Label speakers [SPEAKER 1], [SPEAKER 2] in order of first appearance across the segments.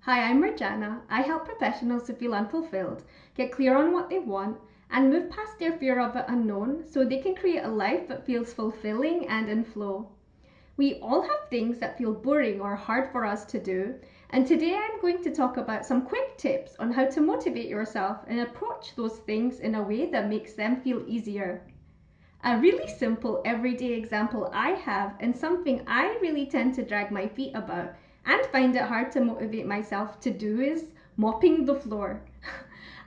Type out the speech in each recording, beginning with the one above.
[SPEAKER 1] Hi, I'm Marjana. I help professionals to feel unfulfilled, get clear on what they want, and move past their fear of the unknown so they can create a life that feels fulfilling and in flow. We all have things that feel boring or hard for us to do, and today I'm going to talk about some quick tips on how to motivate yourself and approach those things in a way that makes them feel easier. A really simple everyday example I have, and something I really tend to drag my feet about and find it hard to motivate myself to do, is mopping the floor.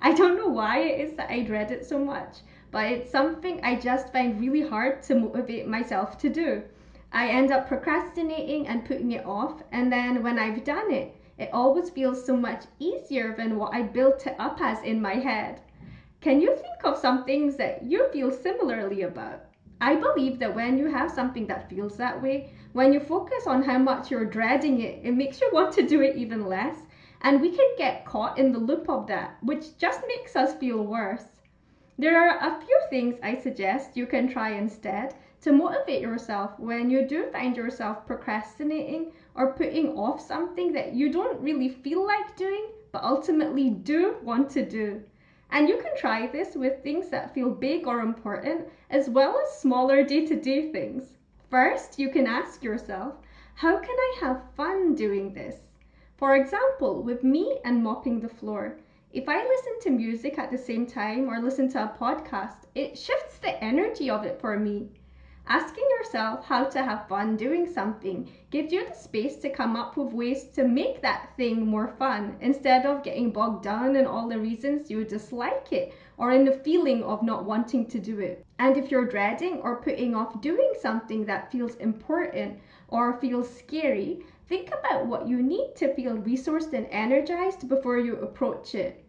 [SPEAKER 1] I don't know why it is that I dread it so much, but it's something I just find really hard to motivate myself to do. I end up procrastinating and putting it off, and then when I've done it, it always feels so much easier than what I built it up as in my head. Can you think of some things that you feel similarly about? I believe that when you have something that feels that way, when you focus on how much you're dreading it, it makes you want to do it even less. And we can get caught in the loop of that, which just makes us feel worse. There are a few things I suggest you can try instead to motivate yourself when you do find yourself procrastinating or putting off something that you don't really feel like doing, but ultimately do want to do. And you can try this with things that feel big or important, as well as smaller day to day things. First, you can ask yourself, how can I have fun doing this? For example, with me and mopping the floor, if I listen to music at the same time or listen to a podcast, it shifts the energy of it for me. Asking yourself how to have fun doing something gives you the space to come up with ways to make that thing more fun instead of getting bogged down in all the reasons you dislike it or in the feeling of not wanting to do it. And if you're dreading or putting off doing something that feels important or feels scary, think about what you need to feel resourced and energized before you approach it.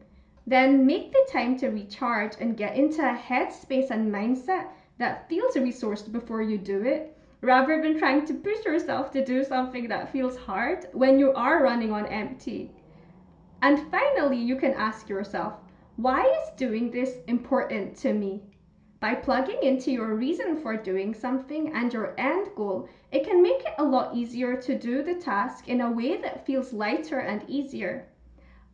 [SPEAKER 1] Then make the time to recharge and get into a headspace and mindset that feels resourced before you do it, rather than trying to push yourself to do something that feels hard when you are running on empty. And finally, you can ask yourself, why is doing this important to me? By plugging into your reason for doing something and your end goal, it can make it a lot easier to do the task in a way that feels lighter and easier.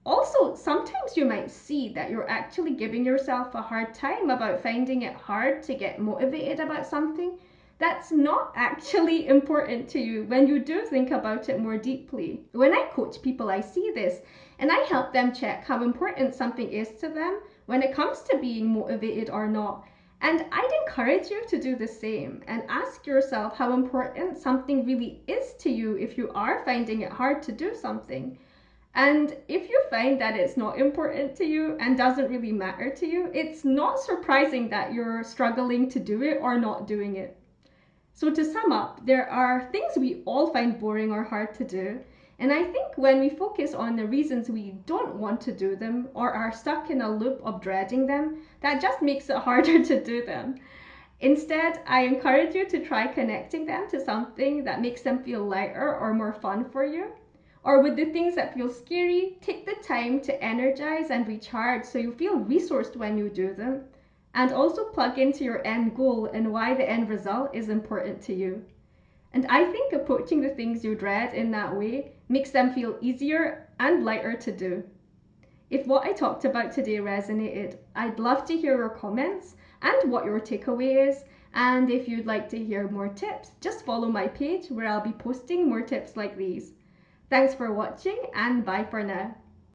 [SPEAKER 1] Also, sometimes you might see that you're actually giving yourself a hard time about finding it hard to get motivated about something that's not actually important to you when you do think about it more deeply. When I coach people, I see this and I help them check how important something is to them when it comes to being motivated or not. And I'd encourage you to do the same and ask yourself how important something really is to you if you are finding it hard to do something. And if you find that it's not important to you and doesn't really matter to you, it's not surprising that you're struggling to do it or not doing it. So, to sum up, there are things we all find boring or hard to do. And I think when we focus on the reasons we don't want to do them or are stuck in a loop of dreading them, that just makes it harder to do them. Instead, I encourage you to try connecting them to something that makes them feel lighter or more fun for you. Or with the things that feel scary, take the time to energize and recharge so you feel resourced when you do them. And also plug into your end goal and why the end result is important to you. And I think approaching the things you dread in that way makes them feel easier and lighter to do. If what I talked about today resonated, I'd love to hear your comments and what your takeaway is. And if you'd like to hear more tips, just follow my page where I'll be posting more tips like these. Thanks for watching and bye for now.